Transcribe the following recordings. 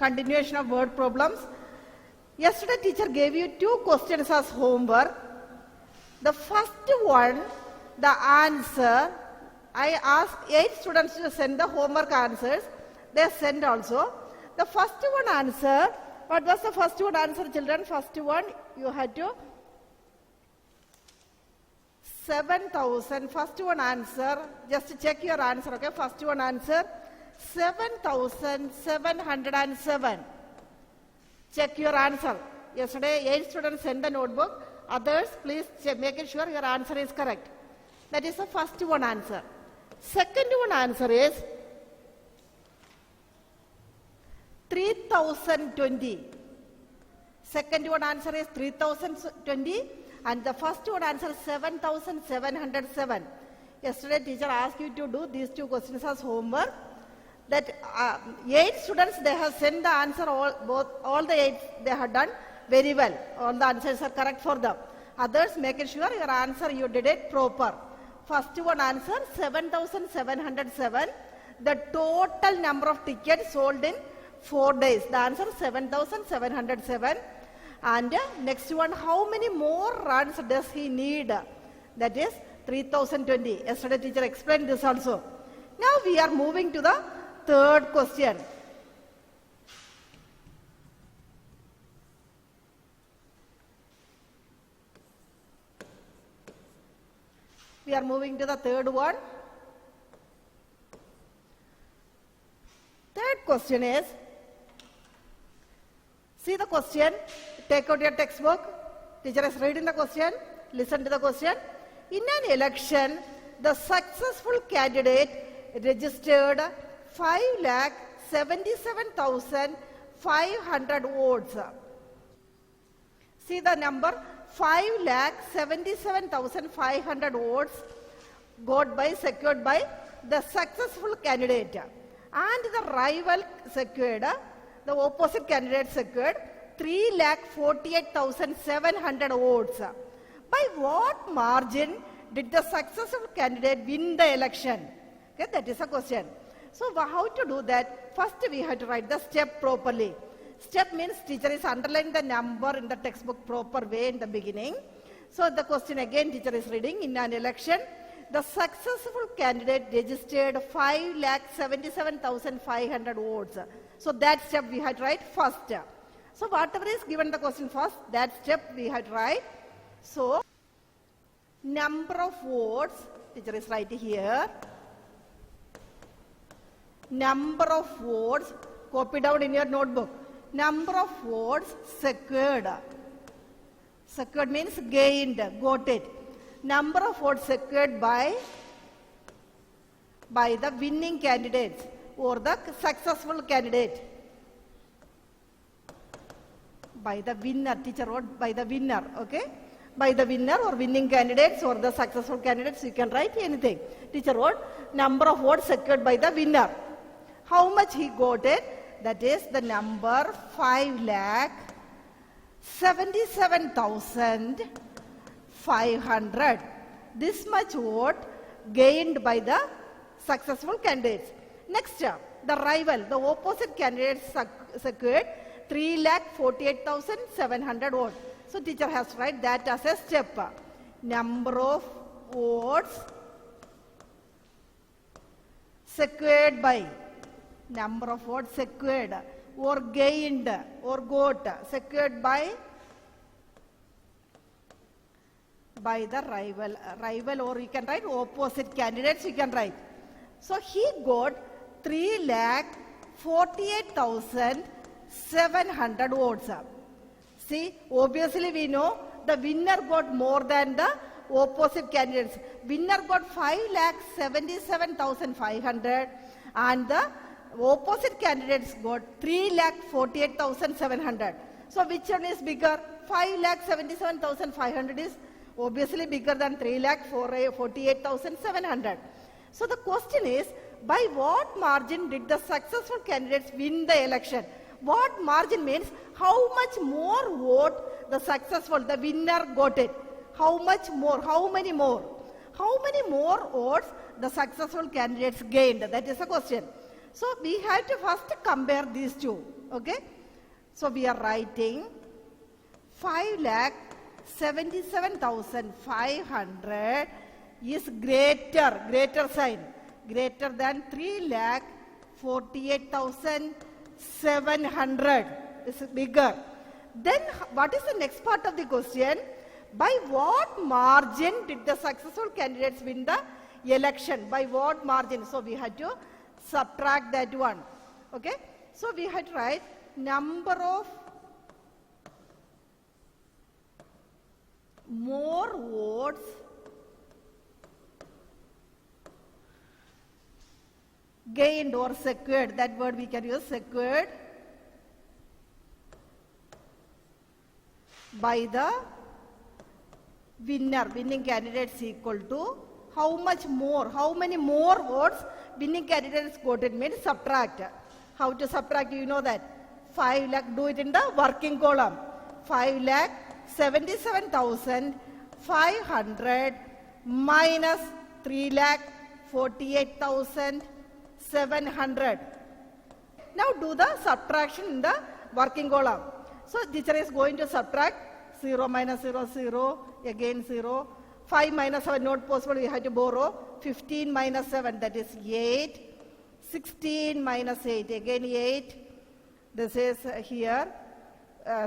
continuation of word problems. Yesterday teacher gave you 2 questions as homework. The first one, the answer, I asked 8 students to send the homework answers. They sent also. The first one answer, what was the first one answer, children? First one, you had to 7,000. First one answer, just check your answer, okay? First one answer, 7,707. Check your answer. Yesterday, 8 students sent the notebook. Others, please check, make sure your answer is correct. That is the first one answer. Second one answer is 3,020. Second one answer is 3,020 and the first one answer is 7,707. Yesterday teacher asked you to do these 2 questions as homework. That 8 students, they have sent the answer, all the 8 they have done very well. All the answers are correct for them. Others, make sure your answer you did it proper. First one answer 7,707. The total number of tickets sold in 4 days. The answer is 7,707. And next one, how many more runs does he need? That is 3,020. Yesterday teacher explained this also. Now we are moving to the third question. We are moving to the third one. Third question is, see the question, take out your textbook. Teacher is reading the question, listen to the question. In an election, the successful candidate registered 5,77,500 votes. See the number, 5,77,500 votes secured by the successful candidate, and the rival secured, the opposite candidate secured 3,48,700 votes. By what margin did the successful candidate win the election? Okay, that is a question. So how to do that? First we have to write the step properly. Step means teacher is underlining the number in the textbook proper way in the beginning. So the question again teacher is reading. In an election, the successful candidate registered 5,77,500 votes. So that step we had to write first. So whatever is given the question first, that step we had to write. So number of votes, teacher is writing here. Number of votes, copy down in your notebook. Number of votes secured. Secured means gained, got it. Number of votes secured by the winning candidates or the successful candidate. By the winner, teacher wrote by the winner, okay? By the winner or winning candidates or the successful candidates, you can write anything. Teacher wrote number of votes secured by the winner. How much he got it? That is the number 5,77,500. This much vote gained by the successful candidates. Next, the rival, the opposite candidates secured 3,48,700 votes. So teacher has to write that as a step. Number of votes secured by, number of votes secured or gained or got, secured by the rival, or you can write opposite candidates, you can write. So he got 3,48,700 votes. See, obviously we know the winner got more than the opposite candidates. Winner got 5,77,500 and the opposite candidates got 3,48,700. So which one is bigger? 5,77,500 is obviously bigger than 3,48,700. So the question is, by what margin did the successful candidates win the election? What margin means how much more vote the successful, the winner got it. How much more? How many more? How many more votes the successful candidates gained? That is the question. So we have to first compare these two. Okay. So we are writing 5,77,500 is greater sign, greater than 3,48,700 is bigger. Then what is the next part of the question? By what margin did the successful candidates win the election? By what margin? So we had to subtract that one. Okay. So we had to write number of more votes gained or secured. That word we can use, secured, by the winning candidates equal to how much more, how many more votes winning candidates got. It means subtract. How to subtract? You know that. 5 lakh, do it in the working column. 5,77,500 minus 3,48,700. Now do the subtraction in the working column. So teacher is going to subtract 0 minus 0, 0, again 0. 5 minus 7, not possible, we have to borrow. 15 minus 7, that is 8. 16 minus 8, again 8. This is here.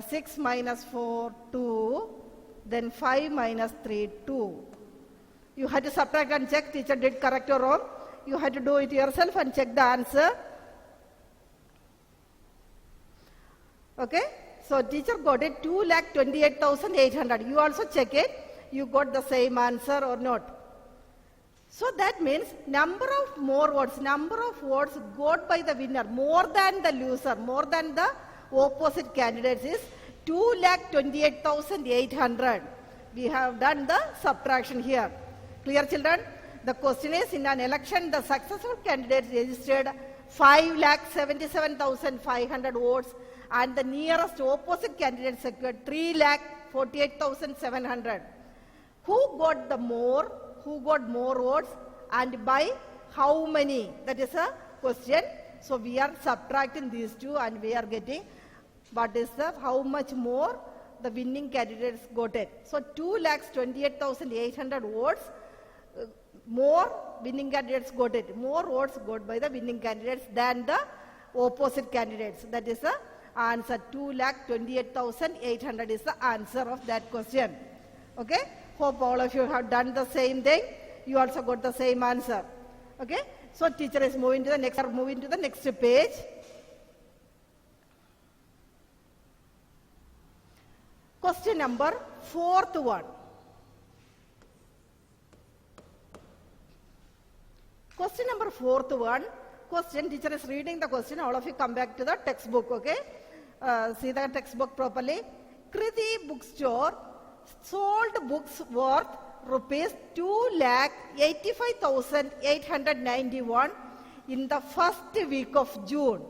6 minus 4, 2. Then 5 minus 3, 2. You have to subtract and check teacher did correct or wrong. You have to do it yourself and check the answer. Okay. So teacher got it 2,28,800. You also check it. You got the same answer or not. So that means number of votes got by the winner more than the loser, more than the opposite candidates is 2,28,800. We have done the subtraction here. Clear, children? The question is, in an election, the successful candidates registered 5,77,500 votes and the nearest opposite candidate secured 3,48,700. Who got more votes and by how many? That is a question. So we are subtracting these two and we are getting what is the how much more the winning candidates got it. So 2,28,800 votes more winning candidates got it. More votes got by the winning candidates than the opposite candidates. That is the answer. 2,28,800 is the answer of that question. Okay. Hope all of you have done the same thing. You also got the same answer. Okay. So teacher is moving to the next page. Question number 4th one. Question number 4th one. Question, teacher is reading the question. All of you come back to the textbook. Okay. See the textbook properly. Kriti bookstore sold books worth rupees 2,85,891 in the first week of June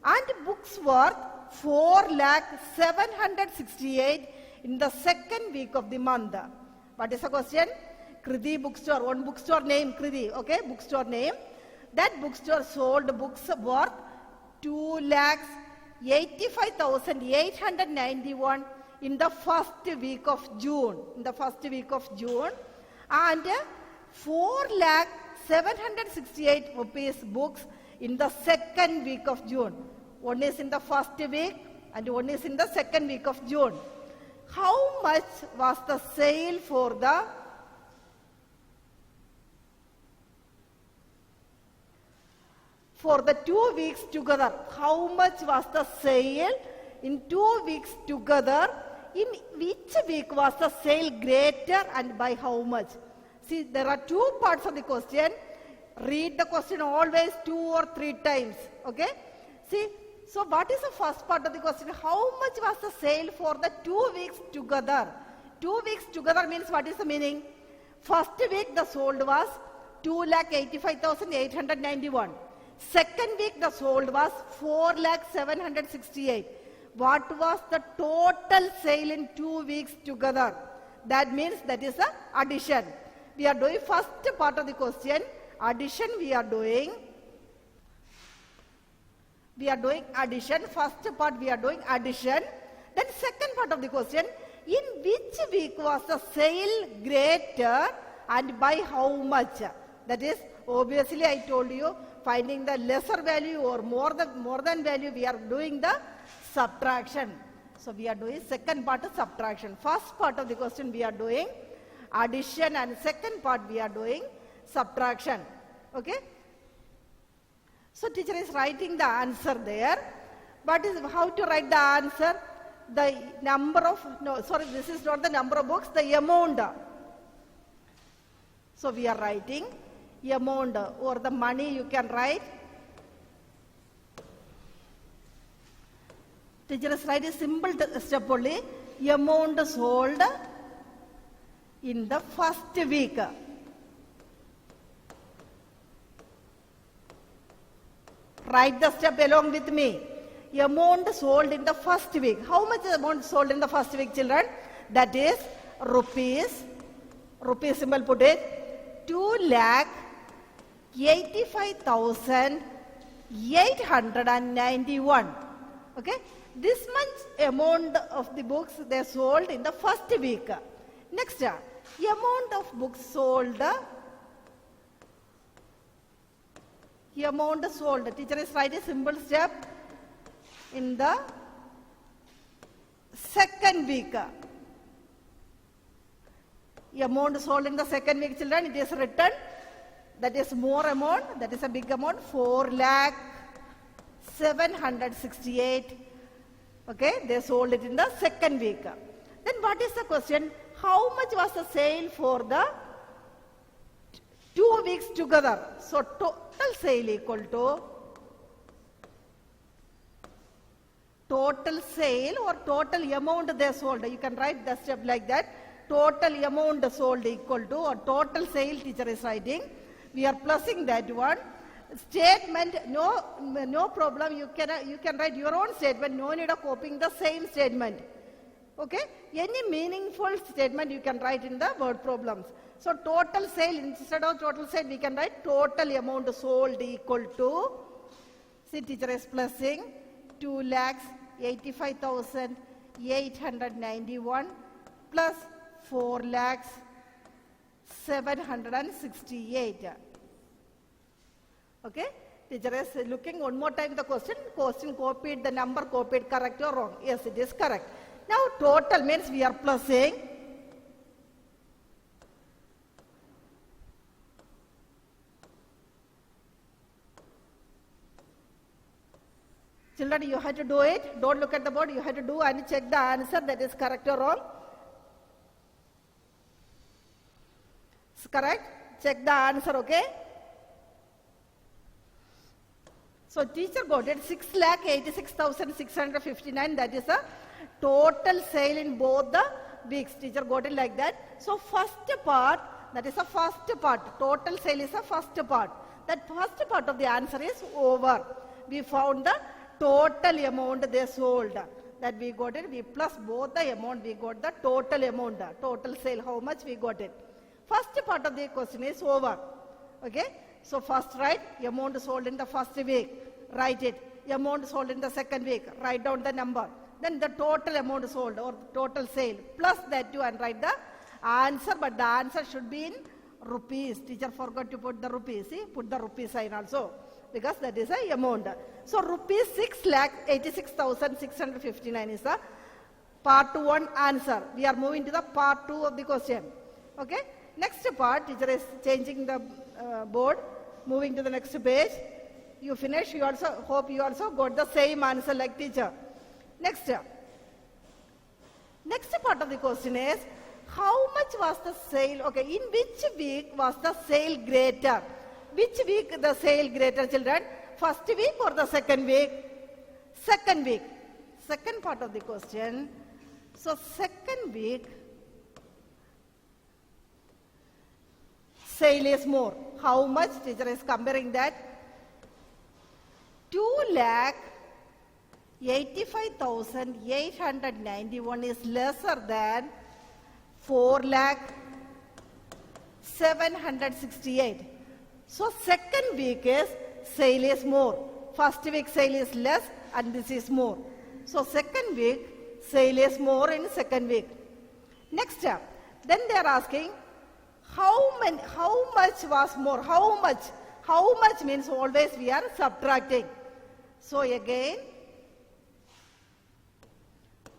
and books worth 4,768 in the second week of the month. What is the question? Kriti bookstore, one bookstore name Kriti, okay, bookstore name. That bookstore sold books worth 2,85,891 in the first week of June. And 4,768 rupees books in the second week of June. One is in the first week and one is in the second week of June. How much was the sale for the for the 2 weeks together? How much was the sale in 2 weeks together? In which week was the sale greater and by how much? See, there are 2 parts of the question. Read the question always 2 or 3 times. Okay? See, so what is the first part of the question? How much was the sale for the 2 weeks together? 2 weeks together means what is the meaning? First week the sold was 2,85,891. Second week the sold was 4,768. What was the total sale in 2 weeks together? That means that is the addition. We are doing first part of the question. Addition we are doing. we are doing addition. First part we are doing addition. Then second part of the question, in which week was the sale greater and by how much? That is, obviously I told you, finding the lesser value or more than value, we are doing the subtraction. So we are doing second part of subtraction. First part of the question we are doing addition, and second part we are doing subtraction. Okay. So teacher is writing the answer there. But is how to write the answer? The number of, no, sorry, this is not the number of books, the amount. So we are writing amount, or the money you can write. Teacher is writing simple step only. Amount sold in the first week. Write the step along with me. Amount sold in the first week. How much amount sold in the first week, children? That is rupees symbol put it, 2,85,891. Okay. This much amount of the books they sold in the first week. Next, amount of books sold. Amount sold. Teacher is writing a simple step in the second week. Amount sold in the second week, children, it is written. That is more amount. That is a big amount. 4,768,000. Okay, they sold it in the second week. Then what is the question? How much was the sale for the 2 weeks together? So total sale equal to total sale or total amount they sold. You can write the step like that. Total amount sold equal to, or total sale teacher is writing. We are plussing that one. Statement, no problem. You can write your own statement. No need of copying the same statement. Okay? Any meaningful statement you can write in the word problems. So total sale, instead of total sale, we can write total amount sold equal to, see teacher is plussing, 2,85,891 plus 4,768,000. Okay? Teacher is looking one more time the question. Question copied, the number copied, correct or wrong? Yes, it is correct. Now total means we are plussing. Children, you have to do it. Don't look at the board. You have to do and check the answer that is correct or wrong. It's correct. Check the answer, okay? So teacher got it 6,86,659. That is a total sale in both the weeks. Teacher got it like that. So first part, that is the first part. Total sale is the first part. That first part of the answer is over. We found the total amount they sold. That we got it. We plus both the amount. We got the total amount. Total sale. How much we got it. First part of the question is over. Okay. So first write amount sold in the first week. Write it. Amount sold in the second week. Write down the number. Then the total amount sold or total sale. Plus that too and write the answer. But the answer should be in rupees. Teacher forgot to put the rupees. See, put the rupee sign also. Because that is a amount. So rupees 6,86,659 is the part 1 answer. We are moving to the part 2 of the question. Okay. Next part, teacher is changing the board. Moving to the next page. You finish. You also hope you also got the same answer like teacher. Next part of the question is, how much was the sale? Okay, in which week was the sale greater? Which week the sale greater, children? First week or the second week? Second week. Second part of the question. So second week, sale is more. How much? Teacher is comparing that. 2,85,891 is lesser than 4,768,000. So second week is sale is more. first week sale is less and this is more. So second week sale is more in second week. Next, then they are asking how much was more, how much means always we are subtracting. So again,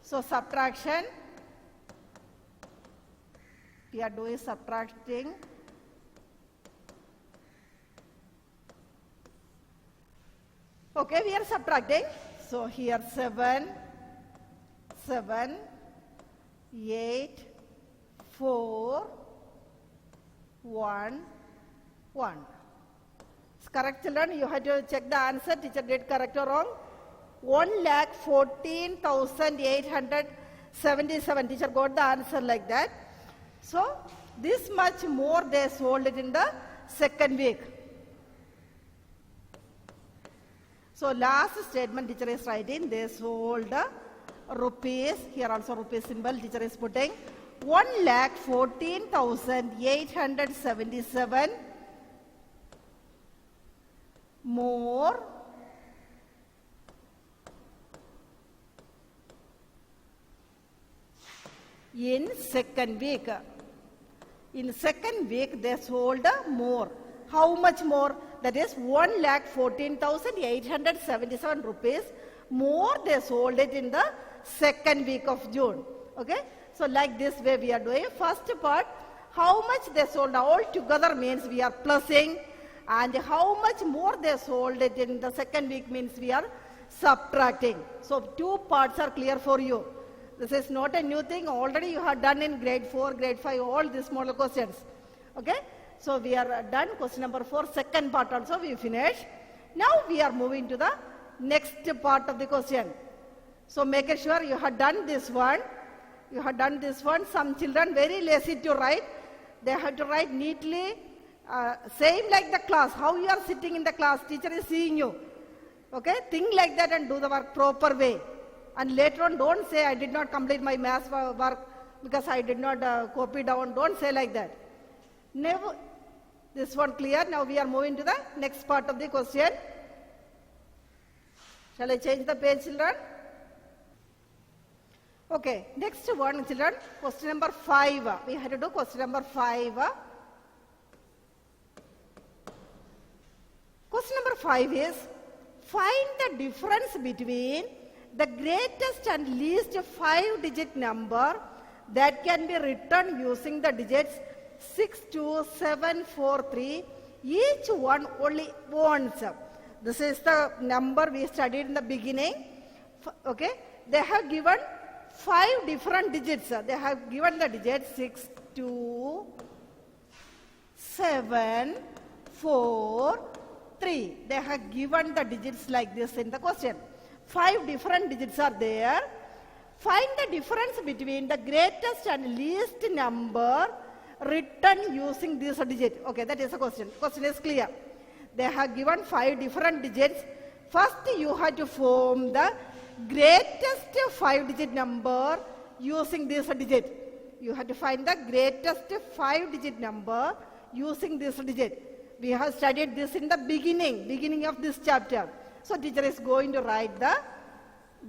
so subtraction, we are doing subtracting. Okay, we are subtracting. So here 7, 8, 4, 1, 1. It's correct, children. You have to check the answer. Teacher did correct or wrong. 1,14,877. Teacher got the answer like that. So this much more they sold it in the second week. So last statement teacher is writing, they sold rupees, here also rupees symbol teacher is putting, 1,14,877 more in second week. In second week they sold more. How much more? That is 1,14,877 rupees more they sold it in the second week of June. Okay. So like this way we are doing. First part, how much they sold all together means we are plussing, and how much more they sold it in the second week means we are subtracting. So two parts are clear for you. This is not a new thing. Already you have done in grade 4, grade 5, all these model questions. Okay. So we are done. Question number 4, second part also we finished. Now we are moving to the next part of the question. So make sure you have done this one. You have done this one. Some children very lazy to write. They have to write neatly, same like the class. How you are sitting in the class, teacher is seeing you. Okay, think like that and do the work proper way. And later on, don't say I did not complete my maths work because I did not copy down. Don't say like that. Never. This one clear. Now we are moving to the next part of the question. Shall I change the page, children? Okay, next one, children. Question number 5. We have to do question number 5. Question number 5 is, find the difference between the greatest and least 5-digit number that can be written using the digits 62743, each one only once. This is the number we studied in the beginning. Okay, they have given 5 different digits. They have given the digits 6, 2, 7, 4, 3. They have given the digits like this in the question. 5 different digits are there. Find the difference between the greatest and least number written using this digit. Okay, that is the question. Question is clear. They have given 5 different digits. First you have to form the greatest 5-digit number using this digit. You have to find the greatest 5-digit number using this digit. We have studied this in the beginning of this chapter. So teacher is going to write the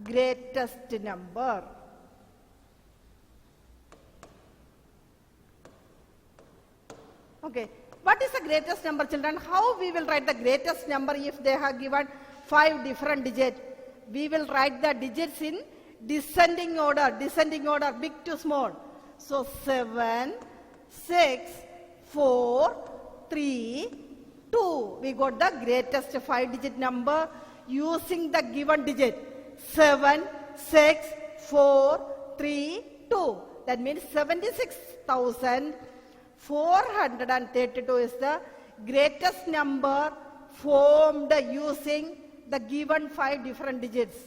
greatest number. Okay, what is the greatest number, children? How we will write the greatest number if they have given 5 different digits? We will write the digits in descending order, big to small. So 7, 6, 4, 3, 2. We got the greatest 5-digit number using the given digit. 7, 6, 4, 3, 2. That means 76,432 is the greatest number formed using the given 5 different digits.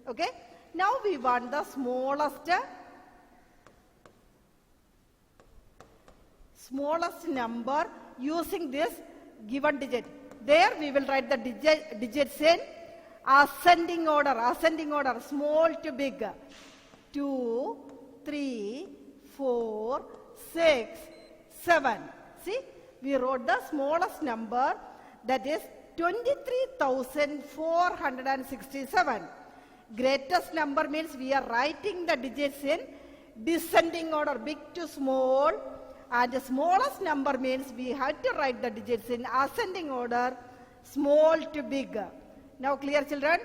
Okay. Now we want the smallest number using this given digit. There we will write the digits in ascending order, small to big. 2, 3, 4, 6, 7. See, we wrote the smallest number, that is 23,467. Greatest number means we are writing the digits in descending order, big to small, and the smallest number means we have to write the digits in ascending order, small to big. Now clear, children?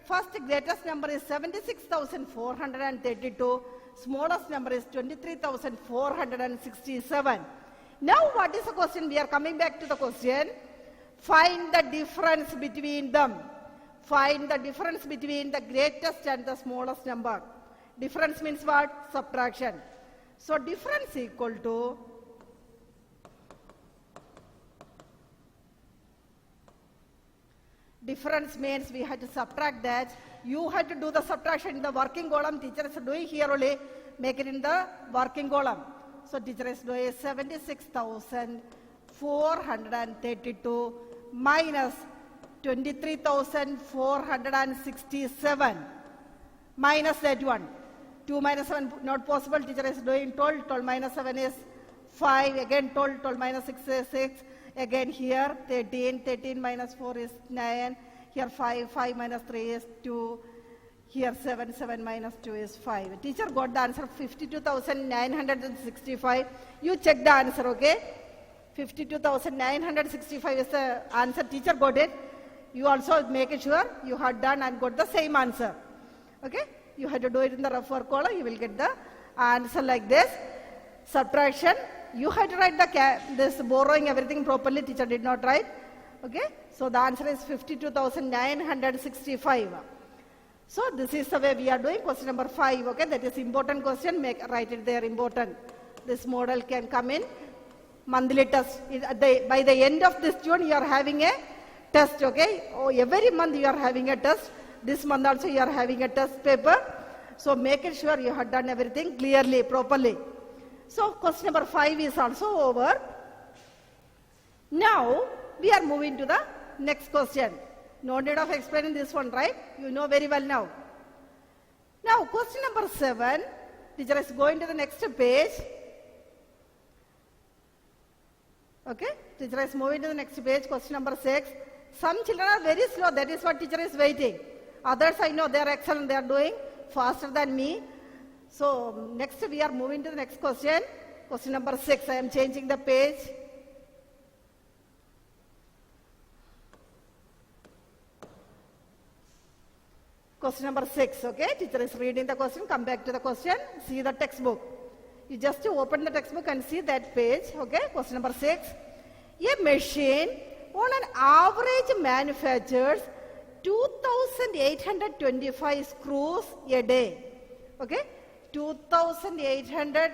First greatest number is 76,432. Smallest number is 23,467. Now what is the question? We are coming back to the question. Find the difference between them. Find the difference between the greatest and the smallest number. Difference means what? Subtraction. So difference equal to difference means we have to subtract that. You have to do the subtraction in the working column. Teacher is doing here only. Make it in the working column. So teacher is doing 76,432 minus 23,467 minus that one. 2 minus 7 not possible. Teacher is doing 12. 12 minus 7 is 5. Again 12. 12 minus 6 is 6. Again here 13. 13 minus 4 is 9. Here 5. 5 minus 3 is 2. Here 7. 7 minus 2 is 5. Teacher got the answer 52,965. You check the answer, okay? 52,965 is the answer. Teacher got it. You also make sure you have done and got the same answer. Okay? You have to do it in the rough work column. You will get the answer like this. Subtraction. You have to write this borrowing everything properly. Teacher did not write. Okay? So the answer is 52,965. So this is the way we are doing question number 5. Okay? That is important question. Write it there, important. This model can come in monthly test. By the end of this June, you are having a test. Okay? Every month you are having a test. This month also you are having a test paper. So make it sure you have done everything clearly, properly. So question number 5 is also over. Now we are moving to the next question. No need of explaining this one, right? You know very well now. Now question number 7. Teacher is going to the next page. Okay? Teacher is moving to the next page. Question number 6. Some children are very slow. That is what teacher is waiting. Others I know they are excellent. They are doing faster than me. So next we are moving to the next question. Question number 6. I am changing the page. Question number 6. Okay. Teacher is reading the question. Come back to the question. See the textbook. You just open the textbook and see that page. Okay. Question number 6. A machine on an average manufactures 2,825 screws a day. Okay. 2,800.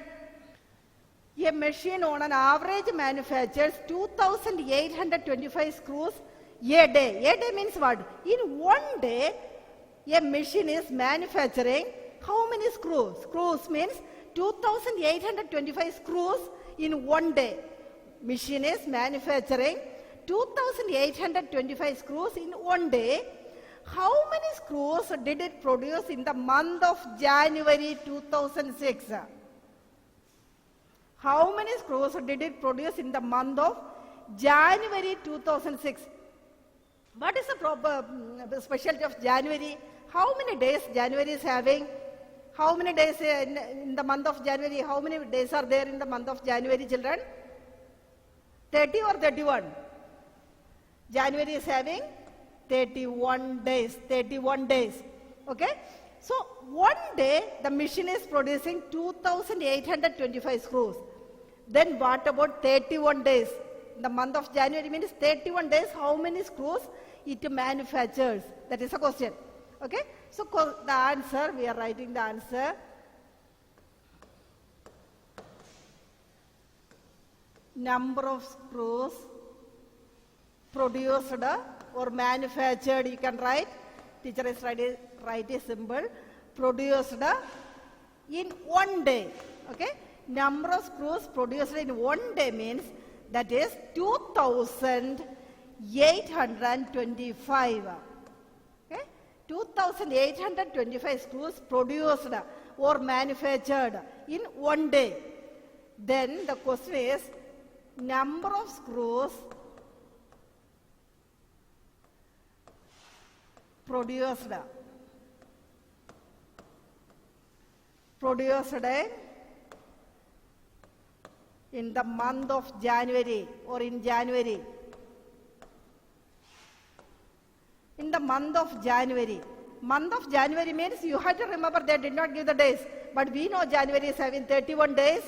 A machine on an average manufactures 2,825 screws a day. A day means what? In one day, a machine is manufacturing how many screws? Screws means 2,825 screws in one day. Machine is manufacturing 2,825 screws in one day. How many screws did it produce in the month of January 2006? How many screws did it produce in the month of January 2006? What is the proper specialty of January? How many days January is having? How many days in the month of January? How many days are there in the month of January, children? 30 or 31? January is having 31 days. 31 days. Okay? So, one day the machine is producing 2,825 screws. Then what about 31 days? The month of January means 31 days. How many screws it manufactures? That is a question. Okay? So, the answer, we are writing the answer. Number of screws produced or manufactured, you can write. Teacher is write a symbol. Produced in one day. Okay? Number of screws produced in one day means that is 2,825. Okay? 2,825 screws produced or manufactured in one day. Then the question is number of screws produced in the month of January or in January. In the month of January. Month of January means you have to remember they did not give the days. But we know January is having 31 days.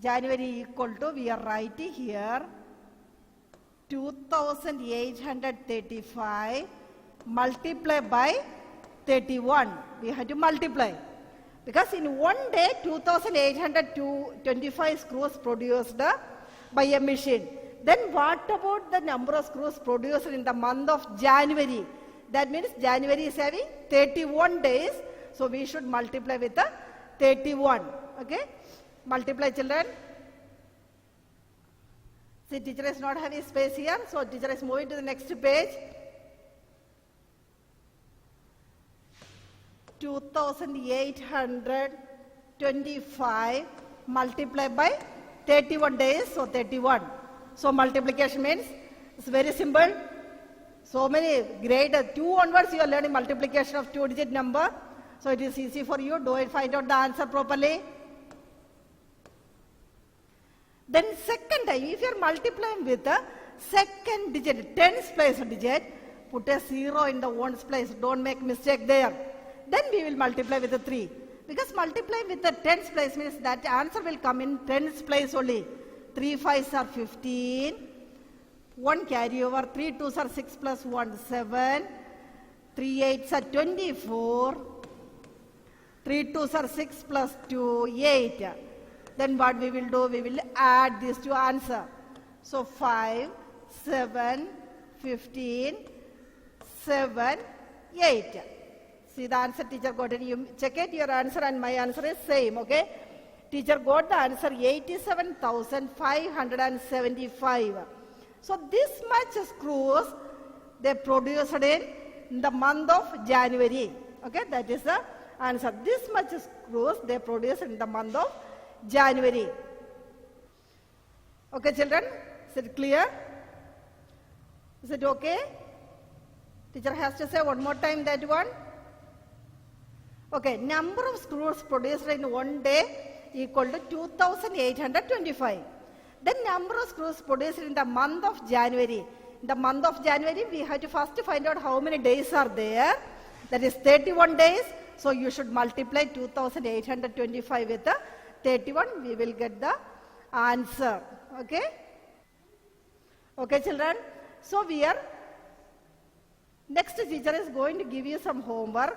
January equal to, we are writing here, 2835 multiplied by 31. We have to multiply. Because in one day, 2825 screws produced by a machine. Then what about the number of screws produced in the month of January? That means January is having 31 days. So we should multiply with the 31. Okay? Multiply, children. See, teacher is not having space here. So teacher is moving to the next page. 2825 multiplied by 31 days. So 31. So multiplication means it's very simple. So many grade 2 onwards you are learning multiplication of 2-digit number. So it is easy for you. Do it, find out the answer properly. Then second time, if you are multiplying with the second digit, tens place digit, put a 0 in the ones place. Don't make mistake there. Then we will multiply with the 3. Because multiplying with the tens place means that answer will come in tens place only. 3 5s are 15. 1 carry over. 3 2s are 6 plus 1, 7. 3 8s are 24. 3 2s are 6 plus 2, 8. Then what we will do? We will add these two answer. So 5, 7, 15, 7, 8. See the answer teacher got it. You check it, your answer and my answer is same, okay? Teacher got the answer 87,575. So this much screws they produced in the month of January. Okay, that is the answer. This much screws they produced in the month of January. Okay, children, is it clear? Is it okay? Teacher has to say one more time that one. Okay, number of screws produced in one day equal to 2825. The number of screws produced in the month of January. In the month of January, we have to first find out how many days are there. That is 31 days. So you should multiply 2825 with the 31. We will get the answer. Okay? Okay, children. So we are, next teacher is going to give you some homework.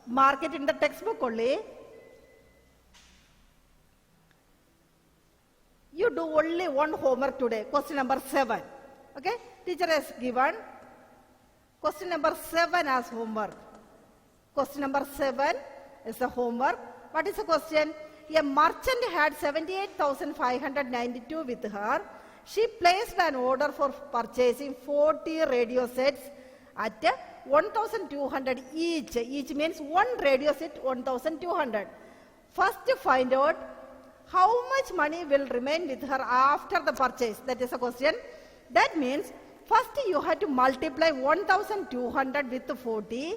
Mark it in the textbook only. You do only one homework today, question number 7. Okay? Teacher has given question number 7 as homework. Question number 7 is the homework. What is the question? A merchant had 78,592 with her. She placed an order for purchasing 40 radio sets at 1,200 each. Each means one radio set 1,200. First find out how much money will remain with her after the purchase. That is a question. That means first you have to multiply 1,200 with 40.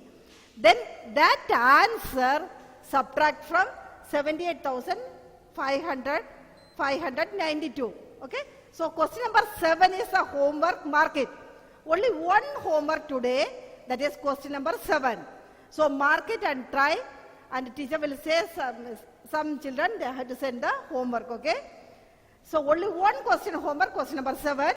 Then that answer subtract from 78,592. Okay. So question number 7 is a homework. Mark it. Only one homework today. That is question number 7. So mark it and try. And teacher will say some children they have to send the homework. Okay. So only one question homework. Question number 7.